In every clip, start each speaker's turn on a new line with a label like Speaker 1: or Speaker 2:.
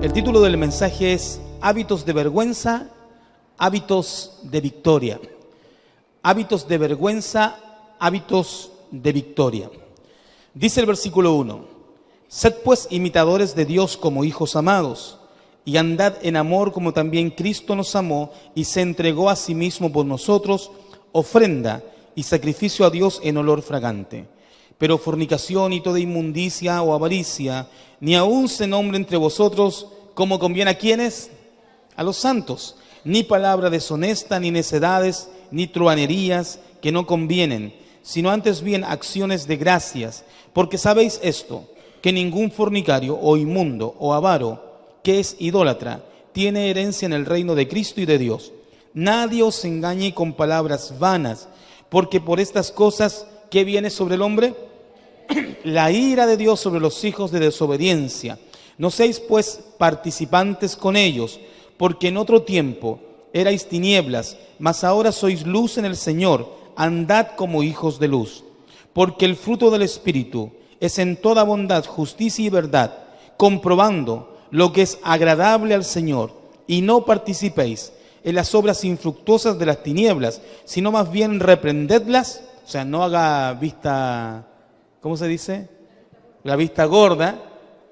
Speaker 1: El título del mensaje es Hábitos de vergüenza, hábitos de victoria. Hábitos de vergüenza, hábitos de victoria. Dice el versículo 1: Sed pues imitadores de Dios como hijos amados, y andad en amor como también Cristo nos amó y se entregó a sí mismo por nosotros, ofrenda y sacrificio a Dios en olor fragante. Pero fornicación y toda inmundicia o avaricia, ni aun se nombre entre vosotros como conviene a quienes, a los santos, ni palabra deshonesta, ni necedades, ni truhanerías que no convienen, sino antes bien acciones de gracias, porque sabéis esto, que ningún fornicario o inmundo o avaro, que es idólatra, tiene herencia en el reino de Cristo y de Dios. Nadie os engañe con palabras vanas, porque por estas cosas, ¿qué viene sobre el hombre? La ira de Dios sobre los hijos de desobediencia. No seáis pues participantes con ellos, porque en otro tiempo erais tinieblas, mas ahora sois luz en el Señor. Andad como hijos de luz. Porque el fruto del Espíritu es en toda bondad, justicia y verdad, comprobando lo que es agradable al Señor, y no participéis en las obras infructuosas de las tinieblas, sino más bien reprendedlas. O sea, no haga vista, ¿cómo se dice? La vista gorda.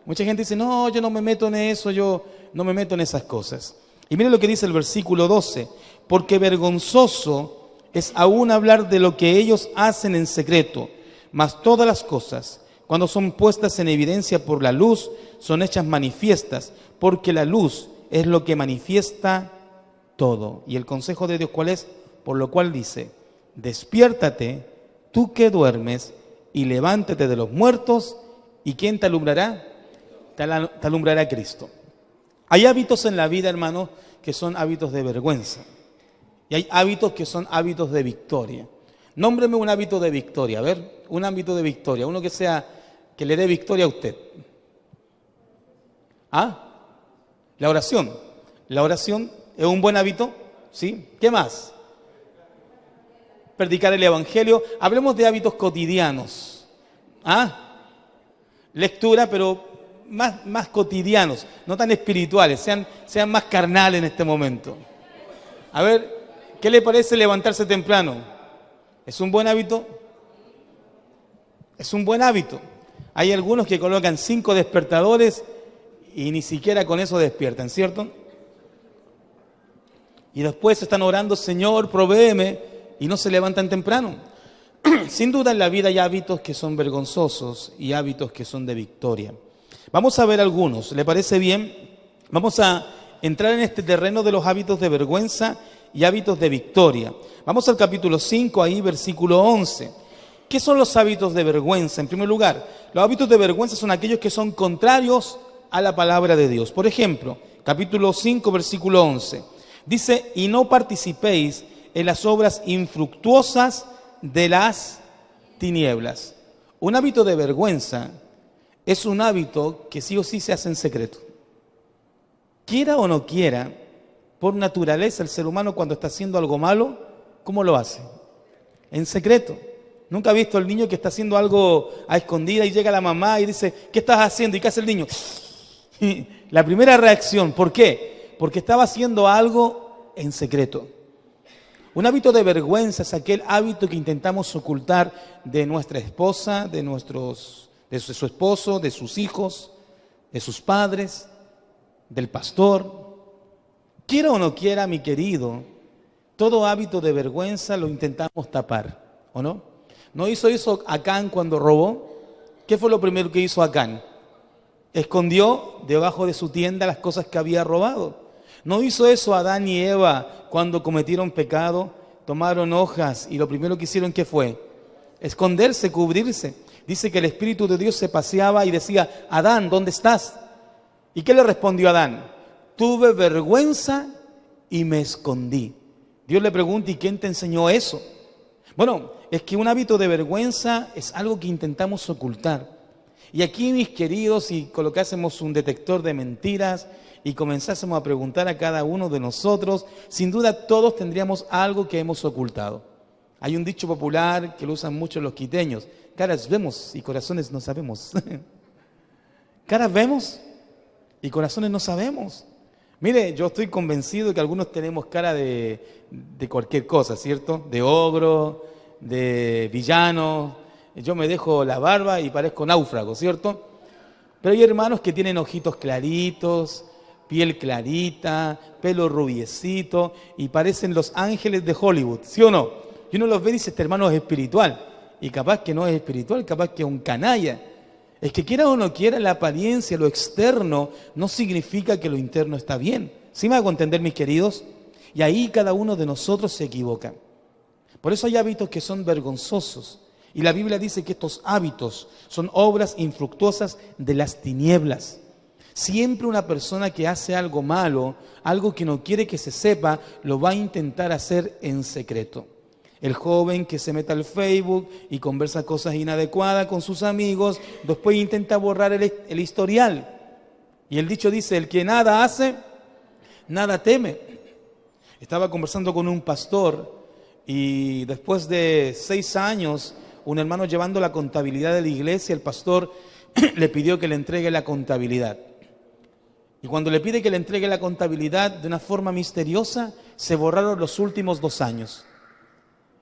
Speaker 1: Mucha gente dice, no, yo no me meto en eso, yo no me meto en esas cosas. Y miren lo que dice el versículo 12, porque vergonzoso es aún hablar de lo que ellos hacen en secreto, mas todas las cosas, cuando son puestas en evidencia por la luz, son hechas manifiestas, porque la luz es lo que manifiesta todo. Y el consejo de Dios, ¿cuál es? Por lo cual dice, despiértate, tú que duermes, y levántate de los muertos, ¿y quién te alumbrará? Te alumbrará Cristo. Hay hábitos en la vida, hermano, que son hábitos de vergüenza. Y hay hábitos que son hábitos de victoria. Nómbreme un hábito de victoria, a ver, un hábito de victoria, uno que le dé victoria a usted. ¿Ah? La oración. La oración es un buen hábito, ¿sí? ¿Qué más? Predicar el Evangelio. Hablemos de hábitos cotidianos. ¿Ah? Lectura, pero más cotidianos, no tan espirituales, sean más carnales en este momento. A ver, ¿qué le parece levantarse temprano? ¿Es un buen hábito? Es un buen hábito. Hay algunos que colocan 5 despertadores y ni siquiera con eso despiertan, ¿cierto? Y después están orando, Señor, provéeme, y no se levantan temprano. Sin duda en la vida hay hábitos que son vergonzosos y hábitos que son de victoria. Vamos a ver algunos, ¿le parece bien? Vamos a entrar en este terreno de los hábitos de vergüenza y hábitos de victoria. Vamos al capítulo 5, ahí versículo 11. ¿Qué son los hábitos de vergüenza? En primer lugar, los hábitos de vergüenza son aquellos que son contrarios a la palabra de Dios. Por ejemplo, capítulo 5, versículo 11. Dice, y no participéis en las obras infructuosas de las tinieblas. Un hábito de vergüenza es un hábito que sí o sí se hace en secreto. Quiera o no quiera, por naturaleza el ser humano cuando está haciendo algo malo, ¿cómo lo hace? En secreto. ¿Nunca ha visto al niño que está haciendo algo a escondida y llega la mamá y dice, ¿qué estás haciendo? ¿Y qué hace el niño? La primera reacción, ¿por qué? Porque estaba haciendo algo en secreto. Un hábito de vergüenza es aquel hábito que intentamos ocultar de nuestra esposa, de su esposo, de sus hijos, de sus padres, del pastor. Quiera o no quiera, mi querido, todo hábito de vergüenza lo intentamos tapar, ¿o no? ¿No hizo eso Acán cuando robó? ¿Qué fue lo primero que hizo Acán? Escondió debajo de su tienda las cosas que había robado. ¿No hizo eso Adán y Eva cuando cometieron pecado? Tomaron hojas y lo primero que hicieron, ¿qué fue? Esconderse, cubrirse. Dice que el Espíritu de Dios se paseaba y decía, Adán, ¿dónde estás? ¿Y qué le respondió Adán? Tuve vergüenza y me escondí. Dios le pregunta, ¿y quién te enseñó eso? Bueno, es que un hábito de vergüenza es algo que intentamos ocultar. Y aquí, mis queridos, si colocásemos un detector de mentiras y comenzásemos a preguntar a cada uno de nosotros, sin duda todos tendríamos algo que hemos ocultado. Hay un dicho popular que lo usan mucho los quiteños, caras vemos y corazones no sabemos. ¿Caras vemos? y corazones no sabemos. Mire, yo estoy convencido de que algunos tenemos cara de cualquier cosa, ¿cierto? De ogro, de villano. Yo me dejo la barba y parezco náufrago, ¿cierto? Pero hay hermanos que tienen ojitos claritos, piel clarita, pelo rubiecito y parecen los ángeles de Hollywood, ¿sí o no? Y uno los ve y dice, este hermano es espiritual. Y capaz que no es espiritual, capaz que es un canalla. Es que quiera o no quiera, la apariencia, lo externo, no significa que lo interno está bien. ¿Sí me hago entender, mis queridos? Y ahí cada uno de nosotros se equivoca. Por eso hay hábitos que son vergonzosos. Y la Biblia dice que estos hábitos son obras infructuosas de las tinieblas. Siempre una persona que hace algo malo, algo que no quiere que se sepa, lo va a intentar hacer en secreto. El joven que se mete al Facebook y conversa cosas inadecuadas con sus amigos, después intenta borrar el historial. Y el dicho dice, el que nada hace, nada teme. Estaba conversando con un pastor y después de 6 años, un hermano llevando la contabilidad de la iglesia, el pastor le pidió que le entregue la contabilidad. Y cuando le pide que le entregue la contabilidad, de una forma misteriosa, se borraron los últimos 2 años.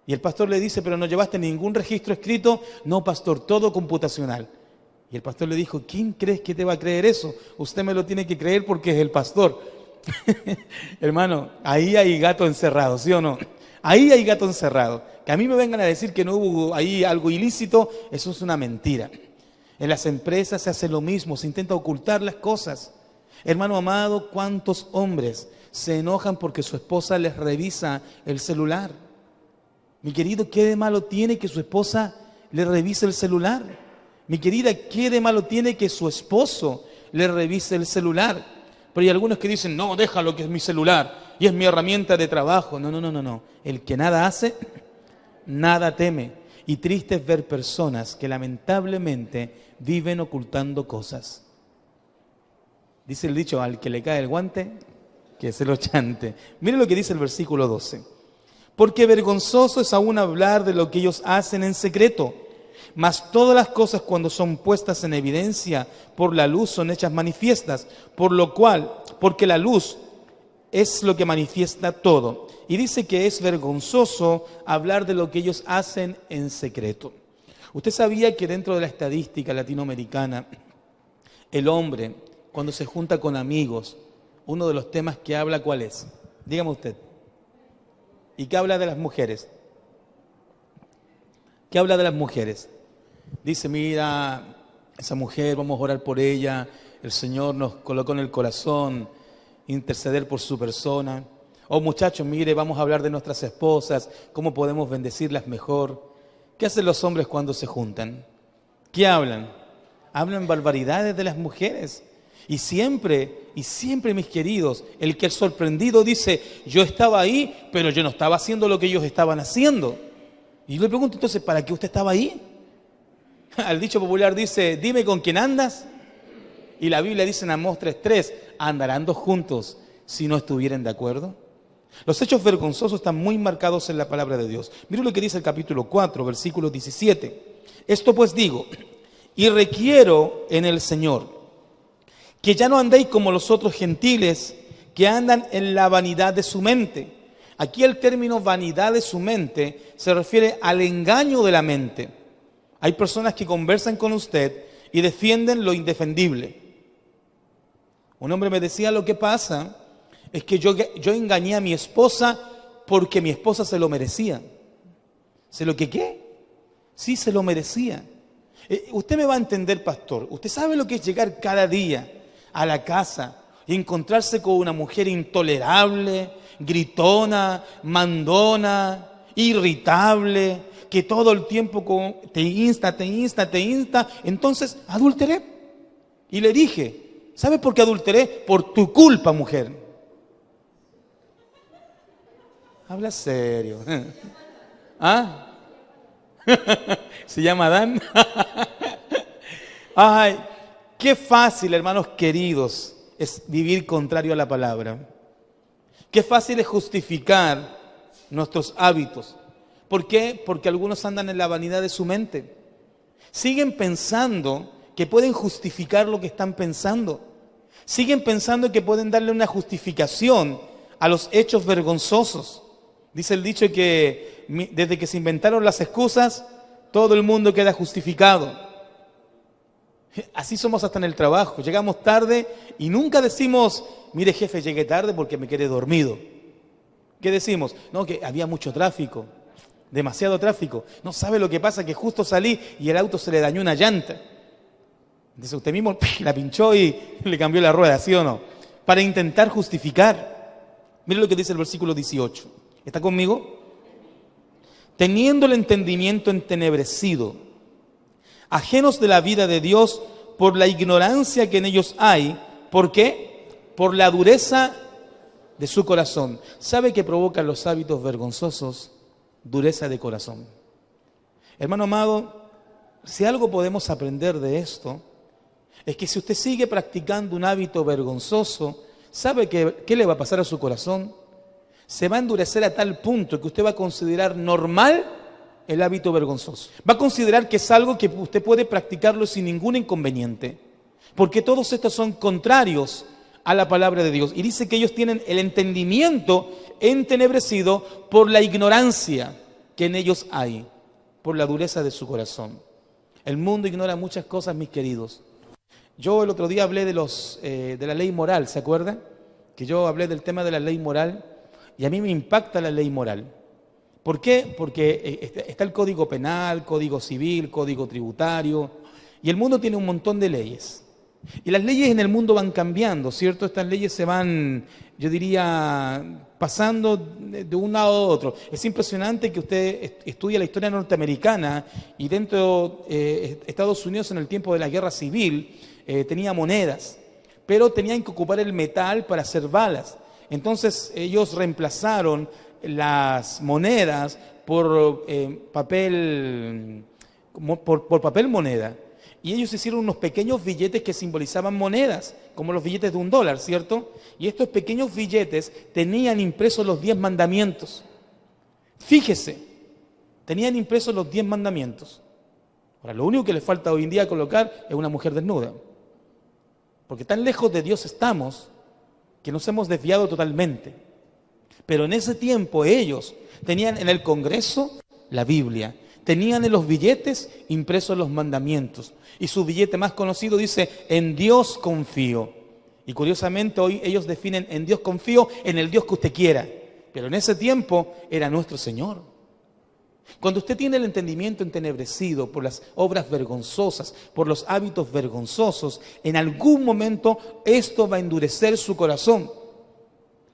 Speaker 1: Y el pastor le dice, ¿pero no llevaste ningún registro escrito? No, pastor, todo computacional. Y el pastor le dijo, ¿quién crees que te va a creer eso? Usted me lo tiene que creer porque es el pastor. Hermano, ahí hay gato encerrado, ¿sí o no? Ahí hay gato encerrado. Que a mí me vengan a decir que no hubo ahí algo ilícito, eso es una mentira. En las empresas se hace lo mismo, se intenta ocultar las cosas. Hermano amado, ¿cuántos hombres se enojan porque su esposa les revisa el celular? Mi querido, ¿qué de malo tiene que su esposa le revise el celular? Mi querida, ¿qué de malo tiene que su esposo le revise el celular? Pero hay algunos que dicen, no, déjalo que es mi celular y es mi herramienta de trabajo. No. El que nada hace, nada teme. Y triste es ver personas que lamentablemente viven ocultando cosas. Dice el dicho, al que le cae el guante, que se lo chante. Mire lo que dice el versículo 12. Porque vergonzoso es aún hablar de lo que ellos hacen en secreto. Mas todas las cosas cuando son puestas en evidencia por la luz son hechas manifiestas, porque la luz es lo que manifiesta todo. Y dice que es vergonzoso hablar de lo que ellos hacen en secreto. ¿Usted sabía que dentro de la estadística latinoamericana, el hombre, cuando se junta con amigos, uno de los temas que habla, ¿cuál es? Dígame usted. ¿Y qué habla de las mujeres? ¿Qué habla de las mujeres? Dice, mira, esa mujer, vamos a orar por ella, el Señor nos colocó en el corazón, interceder por su persona. Oh muchachos, mire, vamos a hablar de nuestras esposas, cómo podemos bendecirlas mejor. ¿Qué hacen los hombres cuando se juntan? ¿Qué hablan? Hablan barbaridades de las mujeres. Y siempre, mis queridos, el que es sorprendido dice, yo estaba ahí, pero yo no estaba haciendo lo que ellos estaban haciendo. Y yo le pregunto entonces, ¿para qué usted estaba ahí? El dicho popular dice, dime con quién andas. Y la Biblia dice en Amós 3:3, ¿andarán dos juntos si no estuvieran de acuerdo? Los hechos vergonzosos están muy marcados en la palabra de Dios. Mira lo que dice el capítulo 4, versículo 17. Esto pues digo, y requiero en el Señor, que ya no andéis como los otros gentiles que andan en la vanidad de su mente. Aquí el término vanidad de su mente se refiere al engaño de la mente. Hay personas que conversan con usted y defienden lo indefendible. Un hombre me decía, lo que pasa es que yo engañé a mi esposa porque mi esposa se lo merecía. ¿Se lo que qué? Sí, se lo merecía. Usted me va a entender, pastor. Usted sabe lo que es llegar cada día a la casa y encontrarse con una mujer intolerable, gritona, mandona, irritable, que todo el tiempo te insta. Entonces, adulteré. Y le dije, ¿sabes por qué adulteré? Por tu culpa, mujer. Habla serio. ¿Ah? ¿Se llama Adán? Ay, qué fácil, hermanos queridos, es vivir contrario a la palabra. Qué fácil es justificar nuestros hábitos. ¿Por qué? Porque algunos andan en la vanidad de su mente. Siguen pensando que pueden justificar lo que están pensando. Siguen pensando que pueden darle una justificación a los hechos vergonzosos. Dice el dicho que desde que se inventaron las excusas, todo el mundo queda justificado. Así somos hasta en el trabajo. Llegamos tarde y nunca decimos, mire jefe, llegué tarde porque me quedé dormido. ¿Qué decimos? No, que había mucho tráfico, demasiado tráfico. No sabe lo que pasa, que justo salí y el auto se le dañó una llanta. Entonces usted mismo la pinchó y le cambió la rueda, ¿sí o no? Para intentar justificar. Mire lo que dice el versículo 18. ¿Está conmigo? Teniendo el entendimiento entenebrecido, ajenos de la vida de Dios por la ignorancia que en ellos hay. ¿Por qué? Por la dureza de su corazón. ¿Sabe qué provocan los hábitos vergonzosos? Dureza de corazón. Hermano amado, si algo podemos aprender de esto, es que si usted sigue practicando un hábito vergonzoso, ¿sabe qué le va a pasar a su corazón? Se va a endurecer a tal punto que usted va a considerar normal el hábito vergonzoso. Va a considerar que es algo que usted puede practicarlo sin ningún inconveniente, porque todos estos son contrarios a la palabra de Dios. Y dice que ellos tienen el entendimiento entenebrecido por la ignorancia que en ellos hay, por la dureza de su corazón. El mundo ignora muchas cosas, mis queridos. Yo el otro día hablé de la ley moral, ¿se acuerdan? Que yo hablé del tema de la ley moral y a mí me impacta la ley moral. ¿Por qué? Porque está el Código Penal, Código Civil, Código Tributario y el mundo tiene un montón de leyes. Y las leyes en el mundo van cambiando, ¿cierto? Estas leyes se van, yo diría, pasando de un lado a otro. Es impresionante que usted estudia la historia norteamericana y dentro de Estados Unidos en el tiempo de la Guerra Civil tenía monedas, pero tenían que ocupar el metal para hacer balas. Entonces ellos reemplazaron las monedas por papel moneda. Y ellos hicieron unos pequeños billetes que simbolizaban monedas, como los billetes de $1, ¿cierto? Y estos pequeños billetes tenían impresos los 10 mandamientos. Fíjese, tenían impresos los 10 mandamientos. Ahora, lo único que les falta hoy en día colocar es una mujer desnuda. Porque tan lejos de Dios estamos que nos hemos desviado totalmente. Pero en ese tiempo ellos tenían en el Congreso la Biblia. Tenían en los billetes impresos los mandamientos. Y su billete más conocido dice, en Dios confío. Y curiosamente hoy ellos definen, en Dios confío, en el Dios que usted quiera. Pero en ese tiempo era nuestro Señor. Cuando usted tiene el entendimiento entenebrecido por las obras vergonzosas, por los hábitos vergonzosos, en algún momento esto va a endurecer su corazón.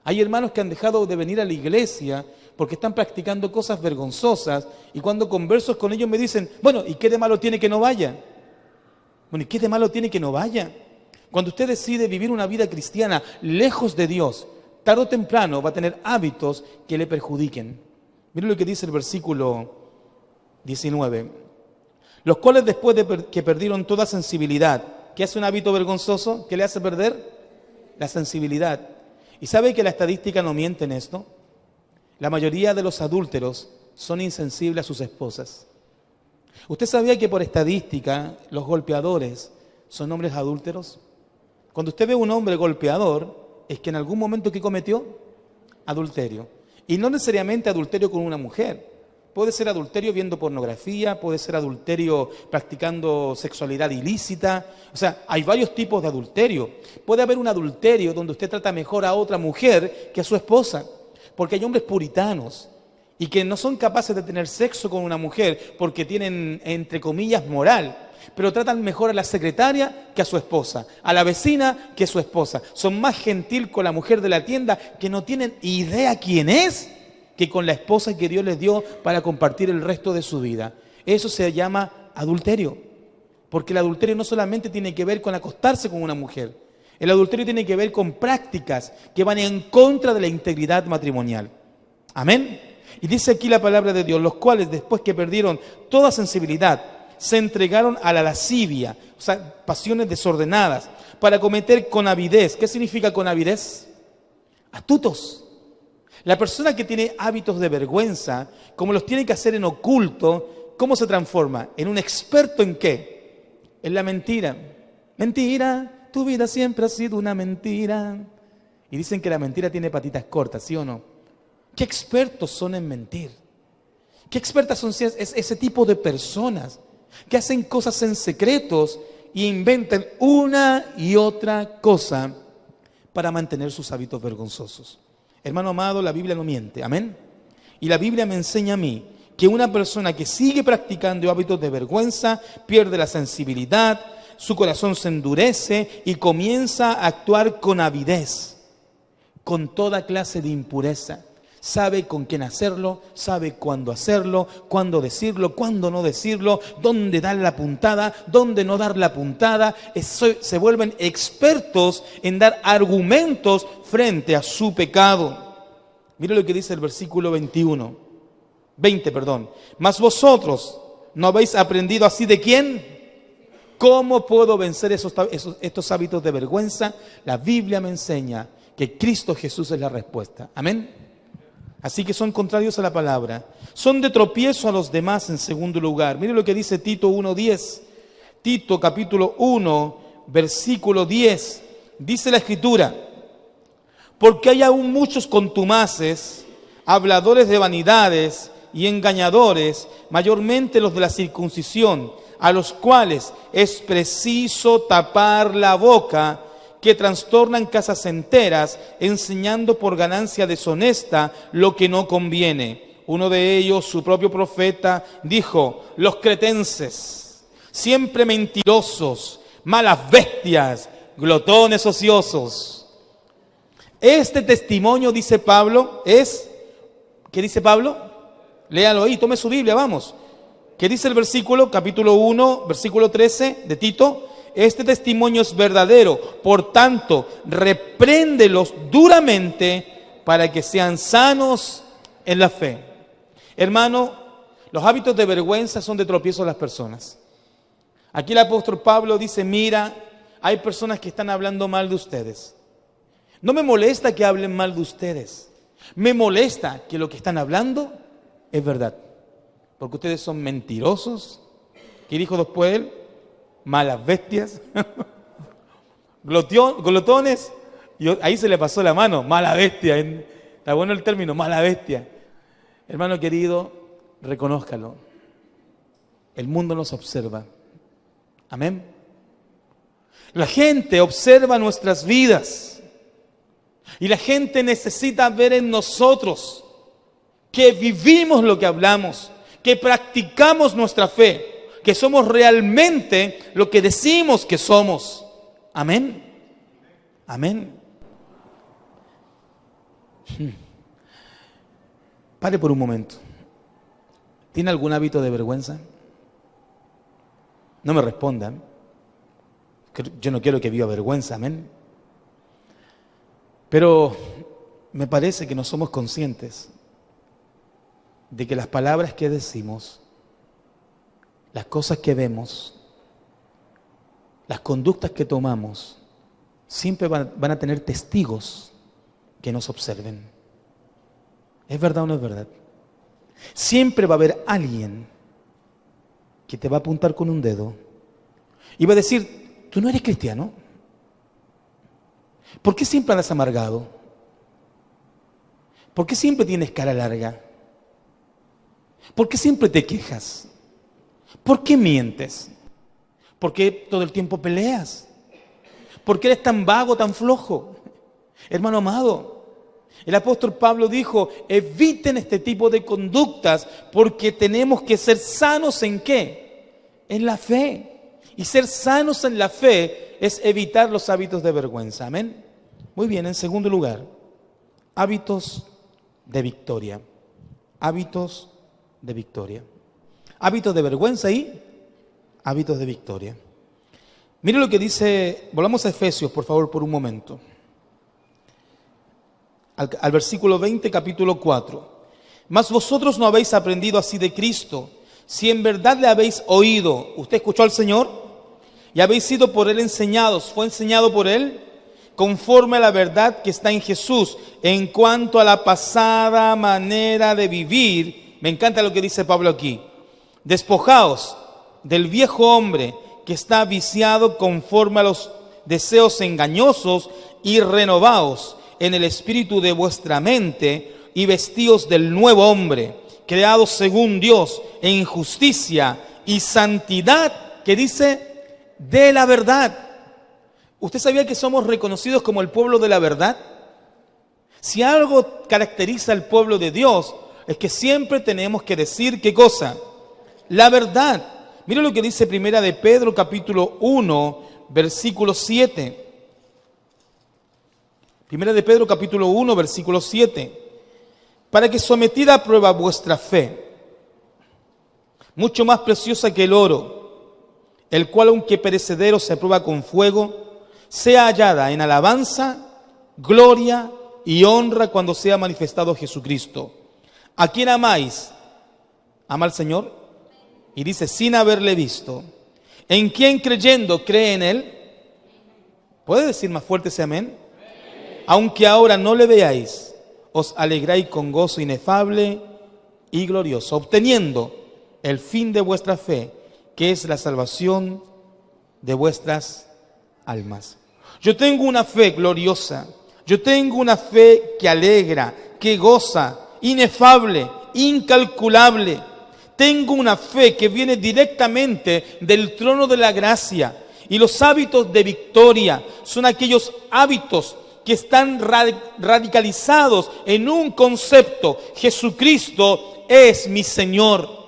Speaker 1: Hay hermanos que han dejado de venir a la iglesia porque están practicando cosas vergonzosas y cuando converso con ellos me dicen, bueno, ¿y qué de malo tiene que no vaya? Bueno, ¿y qué de malo tiene que no vaya? Cuando usted decide vivir una vida cristiana lejos de Dios, tarde o temprano va a tener hábitos que le perjudiquen. Miren lo que dice el versículo 19. Los cuales después de que perdieron toda sensibilidad, ¿qué hace un hábito vergonzoso? ¿Qué le hace perder? La sensibilidad. ¿Y sabe que la estadística no miente en esto? La mayoría de los adúlteros son insensibles a sus esposas. ¿Usted sabía que por estadística los golpeadores son hombres adúlteros? Cuando usted ve un hombre golpeador, es que en algún momento ¿qué cometió? Adulterio. Y no necesariamente adulterio con una mujer. Puede ser adulterio viendo pornografía, puede ser adulterio practicando sexualidad ilícita. O sea, hay varios tipos de adulterio. Puede haber un adulterio donde usted trata mejor a otra mujer que a su esposa. Porque hay hombres puritanos y que no son capaces de tener sexo con una mujer porque tienen, entre comillas, moral. Pero tratan mejor a la secretaria que a su esposa, a la vecina que a su esposa. Son más gentil con la mujer de la tienda que no tienen idea quién es que con la esposa que Dios les dio para compartir el resto de su vida. Eso se llama adulterio. Porque el adulterio no solamente tiene que ver con acostarse con una mujer. El adulterio tiene que ver con prácticas que van en contra de la integridad matrimonial. Amén. Y dice aquí la palabra de Dios, los cuales después que perdieron toda sensibilidad, se entregaron a la lascivia, o sea, pasiones desordenadas, para cometer con avidez. ¿Qué significa con avidez? Astutos. La persona que tiene hábitos de vergüenza, como los tiene que hacer en oculto, ¿cómo se transforma? ¿En un experto en qué? En la mentira. Mentira, tu vida siempre ha sido una mentira. Y dicen que la mentira tiene patitas cortas, ¿sí o no? ¿Qué expertos son en mentir? ¿Qué expertas son ese tipo de personas que hacen cosas en secretos y inventan una y otra cosa para mantener sus hábitos vergonzosos? Hermano amado, la Biblia no miente, amén. Y la Biblia me enseña a mí que una persona que sigue practicando hábitos de vergüenza pierde la sensibilidad, su corazón se endurece y comienza a actuar con avidez, con toda clase de impureza. Sabe con quién hacerlo, sabe cuándo hacerlo, cuándo decirlo, cuándo no decirlo, dónde dar la puntada, dónde no dar la puntada. Se vuelven expertos en dar argumentos frente a su pecado. Mire lo que dice el versículo 20. Mas vosotros no habéis aprendido así de quién. ¿Cómo puedo vencer estos hábitos de vergüenza? La Biblia me enseña que Cristo Jesús es la respuesta. Amén. Así que son contrarios a la palabra. Son de tropiezo a los demás en segundo lugar. Mire lo que dice Tito 1:10. Tito capítulo 1, versículo 10. Dice la Escritura: porque hay aún muchos contumaces, habladores de vanidades y engañadores, mayormente los de la circuncisión, a los cuales es preciso tapar la boca, que trastornan casas enteras, enseñando por ganancia deshonesta lo que no conviene. Uno de ellos, su propio profeta, dijo: los cretenses, siempre mentirosos, malas bestias, glotones ociosos. Este testimonio, dice Pablo, es... ¿Qué dice Pablo? Léalo ahí, tome su Biblia, vamos. ¿Qué dice el versículo? Capítulo 1, versículo 13 de Tito. Este testimonio es verdadero, por tanto, repréndelos duramente para que sean sanos en la fe. Hermano, los hábitos de vergüenza son de tropiezo a las personas. Aquí el apóstol Pablo dice: mira, hay personas que están hablando mal de ustedes. No me molesta que hablen mal de ustedes. Me molesta que lo que están hablando es verdad. Porque ustedes son mentirosos. ¿Qué dijo después él? Malas bestias, glotones, y ahí se le pasó la mano, mala bestia, está bueno el término, mala bestia. Hermano querido, reconózcalo, el mundo nos observa, amén. La gente observa nuestras vidas, y la gente necesita ver en nosotros que vivimos lo que hablamos, que practicamos nuestra fe, que somos realmente lo que decimos que somos. Amén. Amén. Pare por un momento. ¿Tiene algún hábito de vergüenza? No me respondan. Yo no quiero que viva vergüenza, amén. Pero me parece que no somos conscientes de que las palabras que decimos, las cosas que vemos, las conductas que tomamos, siempre van a tener testigos que nos observen. ¿Es verdad o no es verdad? Siempre va a haber alguien que te va a apuntar con un dedo y va a decir: tú no eres cristiano. ¿Por qué siempre andas amargado? ¿Por qué siempre tienes cara larga? ¿Por qué siempre te quejas? ¿Por qué mientes? ¿Por qué todo el tiempo peleas? ¿Por qué eres tan vago, tan flojo? Hermano amado, el apóstol Pablo dijo: eviten este tipo de conductas, porque tenemos que ser sanos ¿en qué? En la fe. Y ser sanos en la fe es evitar los hábitos de vergüenza. Amén. Muy bien, en segundo lugar, hábitos de victoria. Hábitos de victoria. Hábitos de vergüenza y hábitos de victoria. Mire lo que dice, volvamos a Efesios, por favor, por un momento. Al versículo 20, capítulo 4. Mas vosotros no habéis aprendido así de Cristo, si en verdad le habéis oído. ¿Usted escuchó al Señor? Y habéis sido por Él enseñados. ¿Fue enseñado por Él? Conforme a la verdad que está en Jesús, en cuanto a la pasada manera de vivir. Me encanta lo que dice Pablo aquí. Despojaos del viejo hombre que está viciado conforme a los deseos engañosos y renovaos en el espíritu de vuestra mente y vestíos del nuevo hombre, creado según Dios en justicia y santidad, que dice, de la verdad. ¿Usted sabía que somos reconocidos como el pueblo de la verdad? Si algo caracteriza al pueblo de Dios, es que siempre tenemos que decir, ¿qué cosa? La verdad. Mira lo que dice Primera de Pedro, capítulo 1, versículo 7. Primera de Pedro, capítulo 1, versículo 7. Para que sometida a prueba vuestra fe, mucho más preciosa que el oro, el cual aunque perecedero se prueba con fuego, sea hallada en alabanza, gloria y honra cuando sea manifestado Jesucristo. ¿A quién amáis? ¿Ama al Señor? Y dice, sin haberle visto. ¿En quién creyendo cree en Él? ¿Puede decir más fuerte ese amén? Aunque ahora no le veáis, os alegráis con gozo inefable y glorioso, obteniendo el fin de vuestra fe, que es la salvación de vuestras almas. Yo tengo una fe gloriosa, yo tengo una fe que alegra, que goza, inefable, incalculable. Tengo una fe que viene directamente del trono de la gracia. Y los hábitos de victoria son aquellos hábitos que están radicalizados en un concepto. Jesucristo es mi Señor.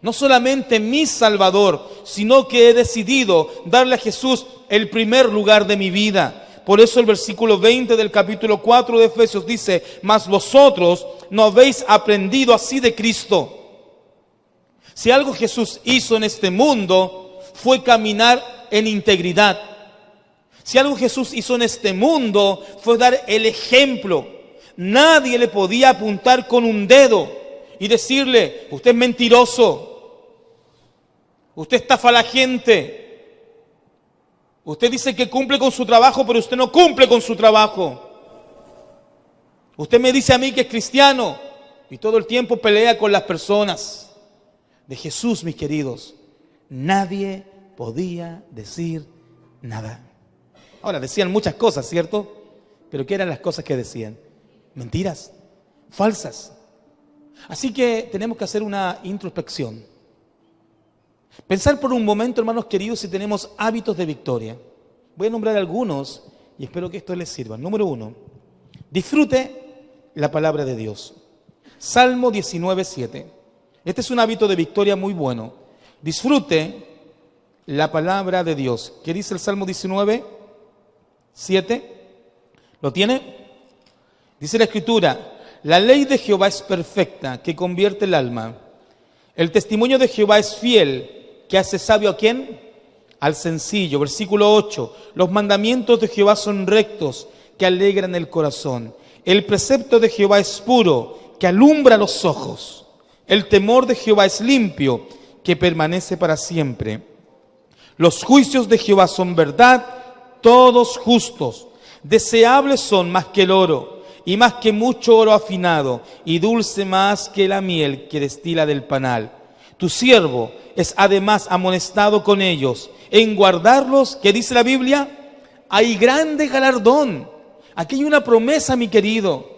Speaker 1: No solamente mi Salvador, sino que he decidido darle a Jesús el primer lugar de mi vida. Por eso el versículo 20 del capítulo 4 de Efesios dice, mas vosotros no habéis aprendido así de Cristo. Si algo Jesús hizo en este mundo, fue caminar en integridad. Si algo Jesús hizo en este mundo, fue dar el ejemplo. Nadie le podía apuntar con un dedo y decirle, usted es mentiroso, usted estafa a la gente, usted dice que cumple con su trabajo, pero usted no cumple con su trabajo. Usted me dice a mí que es cristiano y todo el tiempo pelea con las personas. De Jesús, mis queridos, nadie podía decir nada. Ahora, decían muchas cosas, ¿cierto? Pero ¿qué eran las cosas que decían? Mentiras, falsas. Así que tenemos que hacer una introspección. Pensar por un momento, hermanos queridos, si tenemos hábitos de victoria. Voy a nombrar algunos y espero que esto les sirva. Número 1, disfrute la palabra de Dios. Salmo 19:7. Este es un hábito de victoria muy bueno. Disfrute la palabra de Dios. ¿Qué dice el Salmo 19:7? ¿Lo tiene? Dice la Escritura, la ley de Jehová es perfecta, que convierte el alma. El testimonio de Jehová es fiel, que hace sabio ¿a quién? Al sencillo. Versículo 8, los mandamientos de Jehová son rectos, que alegran el corazón. El precepto de Jehová es puro, que alumbra los ojos. El temor de Jehová es limpio, que permanece para siempre. Los juicios de Jehová son verdad, todos justos. Deseables son más que el oro, y más que mucho oro afinado, y dulce más que la miel que destila del panal. Tu siervo es además amonestado con ellos. En guardarlos, ¿qué dice la Biblia? Hay grande galardón. Aquí hay una promesa, mi querido.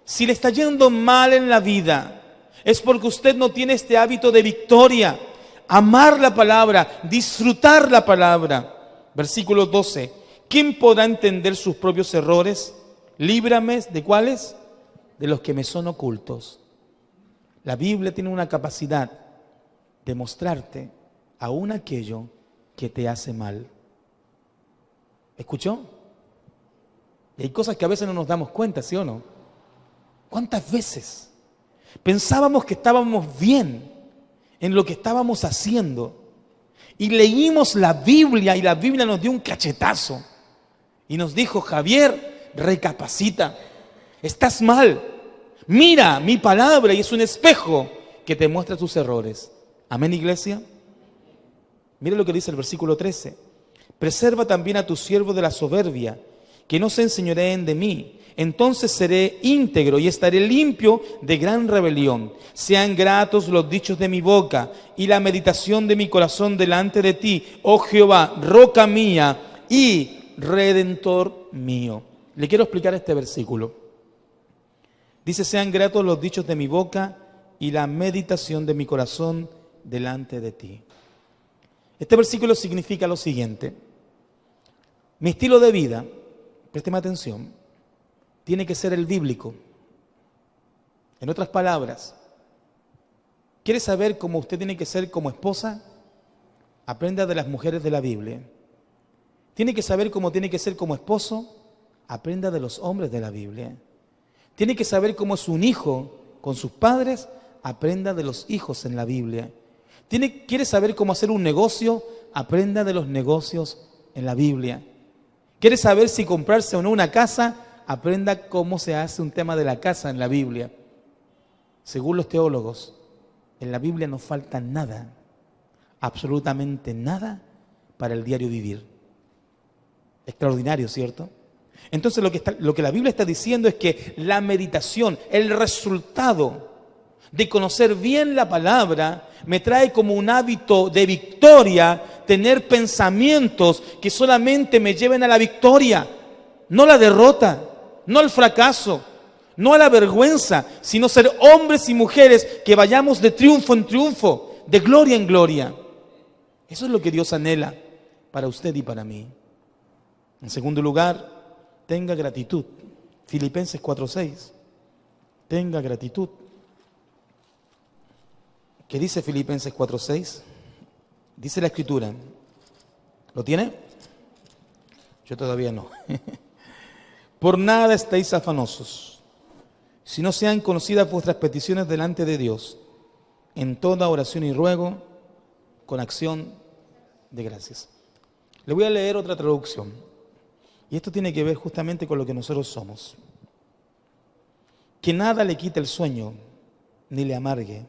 Speaker 1: Si le está yendo mal en la vida, es porque usted no tiene este hábito de victoria. Amar la palabra, disfrutar la palabra. Versículo 12. ¿Quién podrá entender sus propios errores? Líbrame, ¿de cuáles? De los que me son ocultos. La Biblia tiene una capacidad de mostrarte aún aquello que te hace mal. ¿Escuchó? Y hay cosas que a veces no nos damos cuenta, ¿sí o no? ¿Cuántas veces pensábamos que estábamos bien en lo que estábamos haciendo y leímos la Biblia y la Biblia nos dio un cachetazo y nos dijo, Javier, recapacita, estás mal, mira mi palabra y es un espejo que te muestra tus errores? Amén, iglesia. Mira lo que dice el versículo 13. Preserva también a tu siervo de la soberbia, que no se enseñoreen de mí. Entonces seré íntegro y estaré limpio de gran rebelión. Sean gratos los dichos de mi boca y la meditación de mi corazón delante de ti, oh Jehová, roca mía y Redentor mío. Le quiero explicar este versículo. Dice, sean gratos los dichos de mi boca y la meditación de mi corazón delante de ti. Este versículo significa lo siguiente. Mi estilo de vida, présteme atención, tiene que ser el bíblico. En otras palabras, ¿quiere saber cómo usted tiene que ser como esposa? Aprenda de las mujeres de la Biblia. ¿Tiene que saber cómo tiene que ser como esposo? Aprenda de los hombres de la Biblia. ¿Tiene que saber cómo es un hijo con sus padres? Aprenda de los hijos en la Biblia. ¿Quiere saber cómo hacer un negocio? Aprenda de los negocios en la Biblia. ¿Quiere saber si comprarse o no una casa? Aprenda cómo se hace un tema de la casa en la Biblia. Según los teólogos, en la Biblia no falta nada, absolutamente nada para el diario vivir. Extraordinario, ¿cierto? Entonces lo que la Biblia está diciendo es que la meditación, el resultado de conocer bien la palabra, me trae como un hábito de victoria tener pensamientos que solamente me lleven a la victoria, no la derrota, no al fracaso, no a la vergüenza, sino ser hombres y mujeres que vayamos de triunfo en triunfo, de gloria en gloria. Eso es lo que Dios anhela para usted y para mí. En segundo lugar, tenga gratitud. Filipenses 4:6. Tenga gratitud. ¿Qué dice Filipenses 4:6? Dice la Escritura. ¿Lo tiene? Yo todavía no. Por nada estéis afanosos, si no sean conocidas vuestras peticiones delante de Dios, en toda oración y ruego, con acción de gracias. Le voy a leer otra traducción. Y esto tiene que ver justamente con lo que nosotros somos. Que nada le quite el sueño, ni le amargue,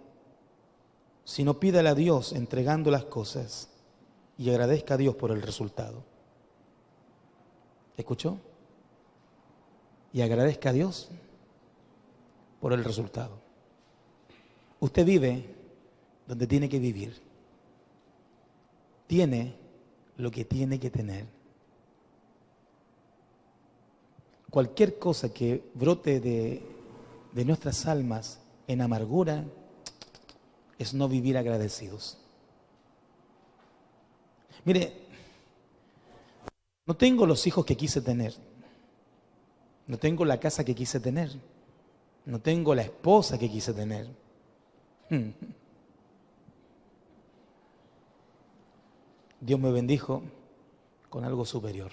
Speaker 1: sino pídale a Dios entregando las cosas y agradezca a Dios por el resultado. ¿Escuchó? Y agradezca a Dios por el resultado. Usted vive donde tiene que vivir. Tiene lo que tiene que tener. Cualquier cosa que brote de nuestras almas en amargura es no vivir agradecidos. Mire, no tengo los hijos que quise tener, no tengo la casa que quise tener, no tengo la esposa que quise tener. Dios me bendijo con algo superior.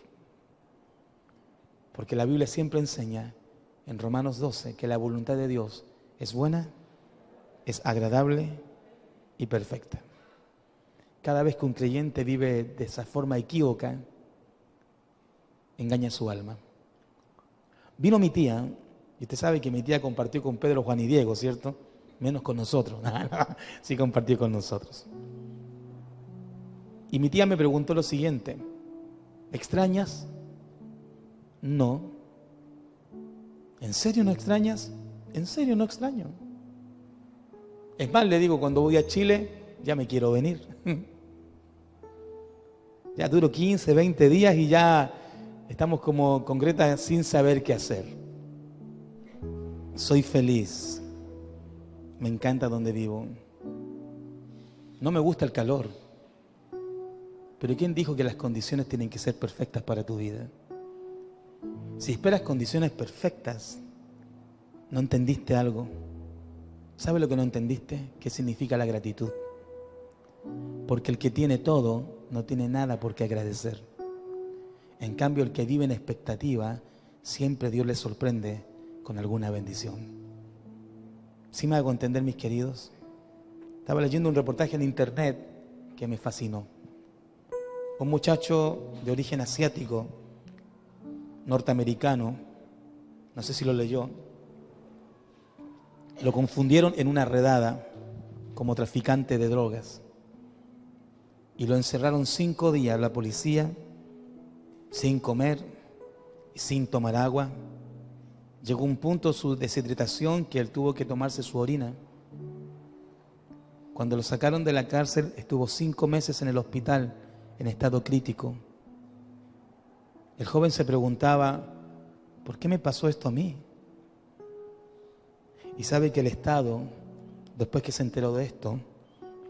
Speaker 1: Porque la Biblia siempre enseña en Romanos 12 que la voluntad de Dios es buena, es agradable y perfecta. Cada vez que un creyente vive de esa forma equívoca, engaña su alma. Vino mi tía, y usted sabe que mi tía compartió con Pedro, Juan y Diego, ¿cierto? Menos con nosotros. Sí compartió con nosotros. Y mi tía me preguntó lo siguiente: ¿me extrañas? No. ¿En serio no extrañas? En serio no extraño. Es más, le digo, cuando voy a Chile, ya me quiero venir. Ya duro 15, 20 días y ya estamos como con Greta sin saber qué hacer. Soy feliz. Me encanta donde vivo. No me gusta el calor. Pero ¿quién dijo que las condiciones tienen que ser perfectas para tu vida? Si esperas condiciones perfectas, no entendiste algo. ¿Sabe lo que no entendiste? ¿Qué significa la gratitud? Porque el que tiene todo no tiene nada por qué agradecer. En cambio, el que vive en expectativa, siempre Dios le sorprende con alguna bendición. ¿Sí me hago entender, mis queridos? Estaba leyendo un reportaje en internet que me fascinó. Un muchacho de origen asiático, norteamericano, no sé si lo leyó, lo confundieron en una redada como traficante de drogas y lo encerraron 5 días la policía, sin comer y sin tomar agua. Llegó un punto su deshidratación que él tuvo que tomarse su orina. Cuando lo sacaron de la cárcel, estuvo 5 meses en el hospital en estado crítico. El joven se preguntaba, ¿por qué me pasó esto a mí? Y sabe que el Estado, después que se enteró de esto,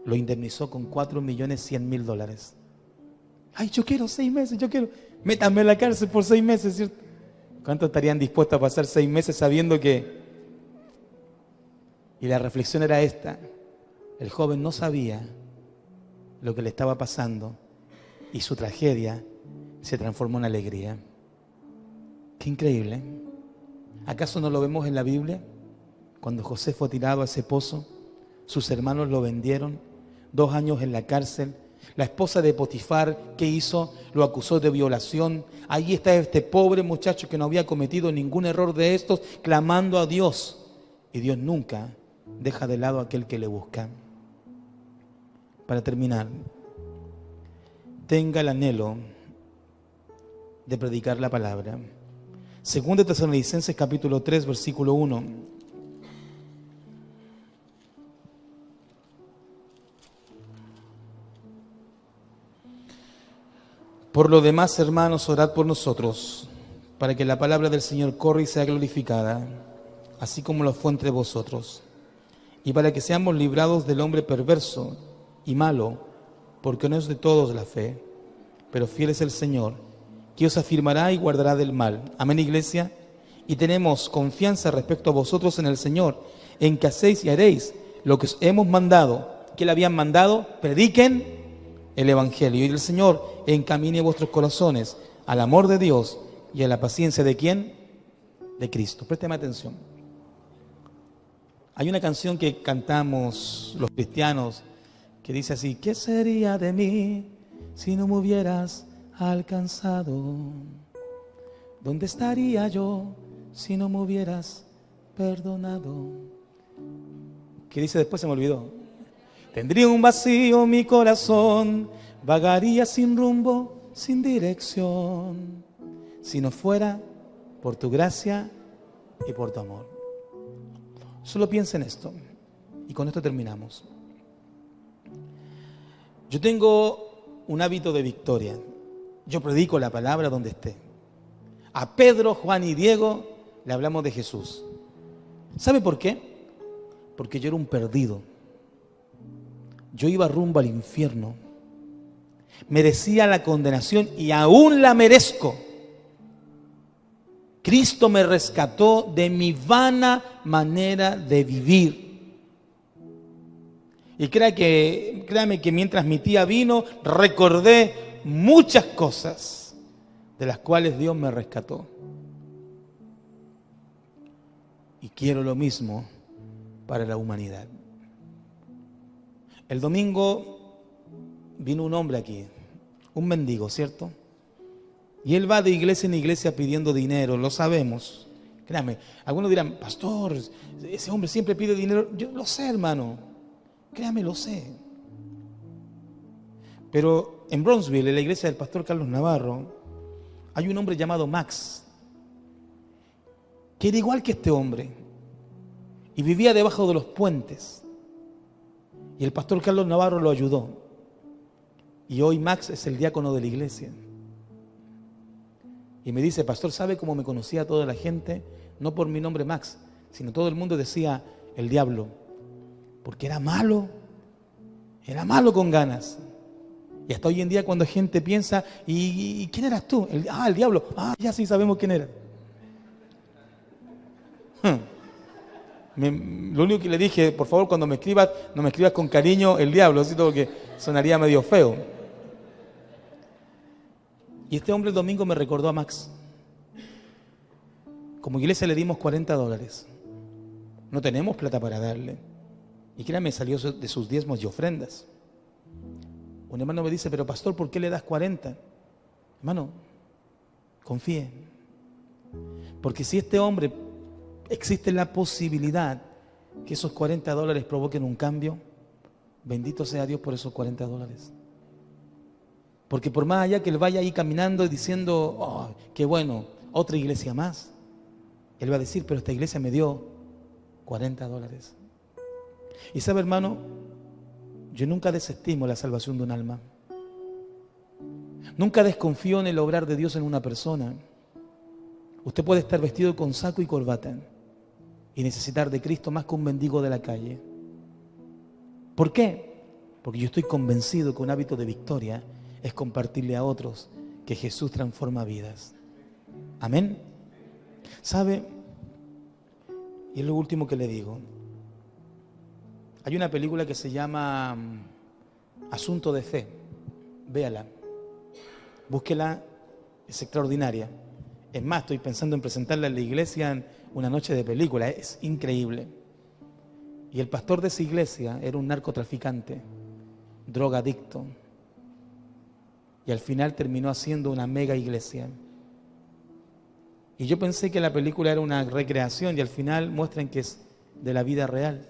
Speaker 1: lo indemnizó con $4.100.000. Ay, yo quiero 6 meses, yo quiero. Métanme en la cárcel por 6 meses, ¿cierto? ¿Cuántos estarían dispuestos a pasar 6 meses sabiendo que...? Y la reflexión era esta. El joven no sabía lo que le estaba pasando y su tragedia se transformó en alegría. Qué increíble. ¿Acaso no lo vemos en la Biblia? Cuando José fue tirado a ese pozo, sus hermanos lo vendieron, 2 años en la cárcel. La esposa de Potifar, ¿qué hizo? Lo acusó de violación. Ahí está este pobre muchacho que no había cometido ningún error de estos, clamando a Dios. Y Dios nunca deja de lado a aquel que le busca. Para terminar, tenga el anhelo de predicar la palabra. Según de Tesalonicenses capítulo 3, versículo 1. Por lo demás, hermanos, orad por nosotros, para que la palabra del Señor corra y sea glorificada, así como lo fue entre vosotros, y para que seamos librados del hombre perverso y malo, porque no es de todos la fe, pero fiel es el Señor, que os afirmará y guardará del mal. Amén, iglesia. Y tenemos confianza respecto a vosotros en el Señor, en que hacéis y haréis lo que os hemos mandado. ¿Qué le habían mandado? Prediquen el Evangelio. Y el Señor encamine vuestros corazones al amor de Dios y a la paciencia ¿de quién? De Cristo. Présteme atención. Hay una canción que cantamos los cristianos que dice así: ¿qué sería de mí si no me hubieras alcanzado? ¿Dónde estaría yo si no me hubieras perdonado? ¿Qué dice después? Se me olvidó. Tendría un vacío mi corazón, vagaría sin rumbo, sin dirección, si no fuera por tu gracia y por tu amor. Solo piensa en esto y con esto terminamos. Yo tengo un hábito de victoria. Yo predico la palabra donde esté. A Pedro, Juan y Diego le hablamos de Jesús. ¿Sabe por qué? Porque yo era un perdido. Yo iba rumbo al infierno. Merecía la condenación y aún la merezco. Cristo me rescató de mi vana manera de vivir. Y créame que mientras mi tía vino, recordé muchas cosas de las cuales Dios me rescató. Y quiero lo mismo para la humanidad. El domingo vino un hombre aquí, un mendigo, ¿cierto? Y él va de iglesia en iglesia pidiendo dinero, lo sabemos. Créame, algunos dirán, pastor, ese hombre siempre pide dinero. Yo lo sé, hermano, créame, lo sé. Pero en Bronzeville, en la iglesia del pastor Carlos Navarro, hay un hombre llamado Max, que era igual que este hombre, y vivía debajo de los puentes. Y el pastor Carlos Navarro lo ayudó. Y hoy Max es el diácono de la iglesia. Y me dice, pastor, ¿sabe cómo me conocía toda la gente? No por mi nombre Max, sino todo el mundo decía el diablo. Porque era malo con ganas. Y hasta hoy en día cuando gente piensa, ¿y quién eras tú? El diablo. Ya sí sabemos quién era. Lo único que le dije, por favor, cuando me escribas, no me escribas con cariño el diablo, ¿sí? Porque sonaría medio feo. Y este hombre el domingo me recordó a Max. Como iglesia le dimos $40. No tenemos plata para darle. Y créanme, salió de sus diezmos y ofrendas. Un hermano me dice, pero pastor, ¿por qué le das 40? Hermano, confíe. Porque si este hombre existe la posibilidad que esos $40 provoquen un cambio, bendito sea Dios por esos $40. Porque por más allá que él vaya ahí caminando y diciendo, oh, qué bueno, otra iglesia más, él va a decir, pero esta iglesia me dio $40. Y sabe, hermano, yo nunca desestimo la salvación de un alma. Nunca desconfío en el obrar de Dios en una persona. Usted puede estar vestido con saco y corbata y necesitar de Cristo más que un mendigo de la calle. ¿Por qué? Porque yo estoy convencido que un hábito de victoria es compartirle a otros que Jesús transforma vidas. Amén. ¿Sabe? Y es lo último que le digo. Hay una película que se llama Asunto de Fe. Véala. Búsquela, es extraordinaria. Es más, estoy pensando en presentarla en la iglesia en una noche de película. Es increíble. Y el pastor de esa iglesia era un narcotraficante, drogadicto. Y al final terminó haciendo una mega iglesia. Y yo pensé que la película era una recreación y al final muestran que es de la vida real.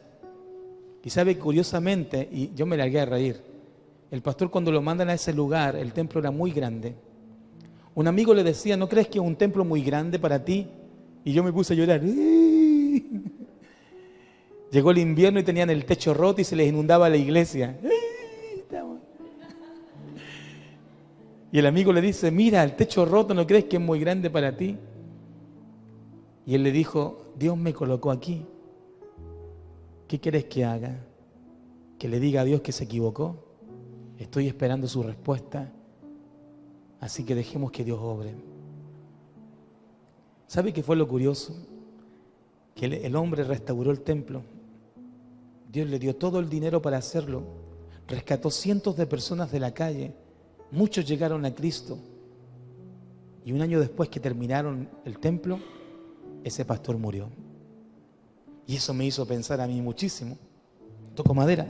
Speaker 1: Y sabe, curiosamente, y yo me largué a reír, el pastor cuando lo mandan a ese lugar, el templo era muy grande. Un amigo le decía, ¿no crees que es un templo muy grande para ti? Y yo me puse a llorar. Llegó el invierno y tenían el techo roto y se les inundaba la iglesia. Y el amigo le dice, mira, el techo roto, ¿no crees que es muy grande para ti? Y él le dijo, Dios me colocó aquí. ¿Qué quieres que haga? ¿Que le diga a Dios que se equivocó? Estoy esperando su respuesta. Así que dejemos que Dios obre. ¿Sabe qué fue lo curioso? Que el hombre restauró el templo. Dios le dio todo el dinero para hacerlo. Rescató cientos de personas de la calle. Muchos llegaron a Cristo. Y un año después que terminaron el templo, ese pastor murió. Y eso me hizo pensar a mí muchísimo. Toco madera.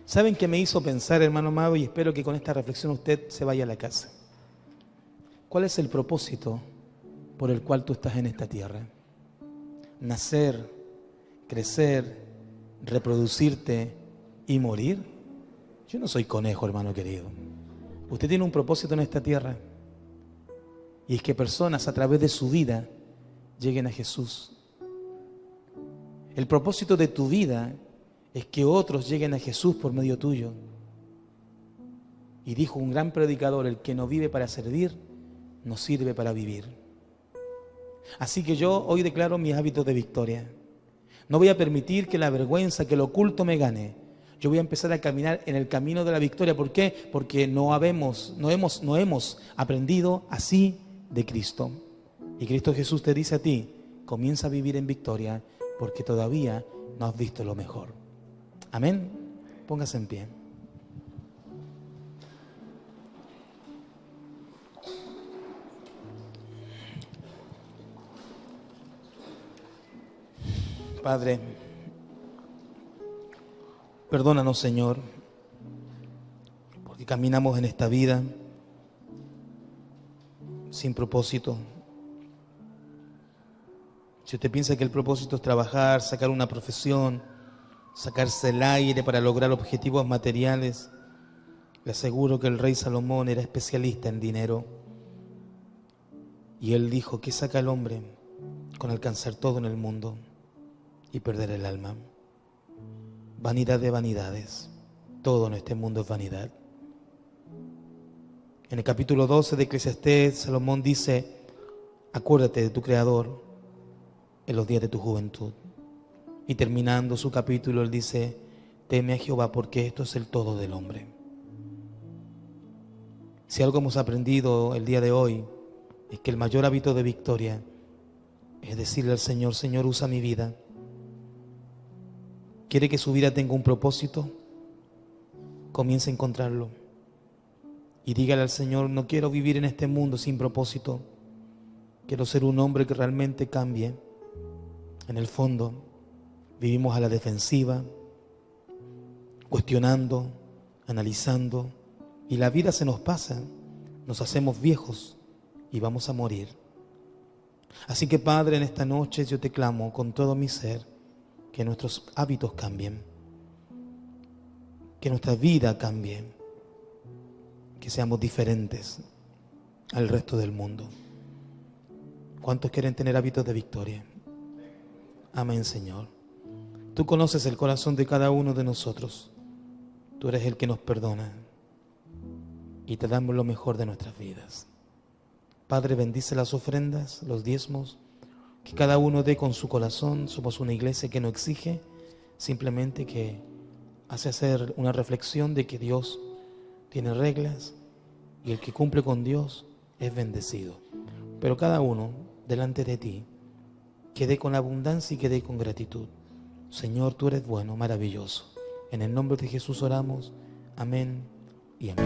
Speaker 1: ¿Saben qué me hizo pensar, hermano amado? Y espero que con esta reflexión usted se vaya a la casa. ¿Cuál es el propósito por el cual tú estás en esta tierra? ¿Nacer, crecer, reproducirte y morir? Yo no soy conejo, hermano querido. Usted tiene un propósito en esta tierra. Y es que personas a través de su vida lleguen a Jesús. El propósito de tu vida es que otros lleguen a Jesús por medio tuyo. Y dijo un gran predicador, el que no vive para servir, no sirve para vivir. Así que yo hoy declaro mis hábitos de victoria. No voy a permitir que la vergüenza, que el oculto me gane. Yo voy a empezar a caminar en el camino de la victoria. ¿Por qué? Porque no hemos aprendido así de Cristo. Y Cristo Jesús te dice a ti, comienza a vivir en victoria porque todavía no has visto lo mejor. Amén. Póngase en pie. Padre, perdónanos, Señor, porque caminamos en esta vida sin propósito. Si usted piensa que el propósito es trabajar, sacar una profesión, sacarse el aire para lograr objetivos materiales, le aseguro que el rey Salomón era especialista en dinero. Y él dijo, ¿qué saca el hombre con alcanzar todo en el mundo y perder el alma? Vanidad de vanidades. Todo en este mundo es vanidad. En el capítulo 12 de Eclesiastés, Salomón dice, acuérdate de tu Creador en los días de tu juventud. Y terminando su capítulo, él dice, teme a Jehová porque esto es el todo del hombre. Si algo hemos aprendido el día de hoy, es que el mayor hábito de victoria es decirle al Señor, Señor, usa mi vida. ¿Quiere que su vida tenga un propósito? Comience a encontrarlo. Y dígale al Señor, no quiero vivir en este mundo sin propósito. Quiero ser un hombre que realmente cambie. En el fondo, vivimos a la defensiva, cuestionando, analizando, y la vida se nos pasa, nos hacemos viejos y vamos a morir. Así que, Padre, en esta noche yo te clamo con todo mi ser que nuestros hábitos cambien, que nuestra vida cambie, que seamos diferentes al resto del mundo. ¿Cuántos quieren tener hábitos de victoria? Amén, Señor. Tú conoces el corazón de cada uno de nosotros. Tú eres el que nos perdona y te damos lo mejor de nuestras vidas. Padre, bendice las ofrendas, los diezmos, que cada uno dé con su corazón. Somos una iglesia que no exige, simplemente que hace hacer una reflexión de que Dios tiene reglas y el que cumple con Dios es bendecido. Pero cada uno delante de ti, que dé con abundancia y que dé con gratitud. Señor, tú eres bueno, maravilloso. En el nombre de Jesús oramos. Amén y amén.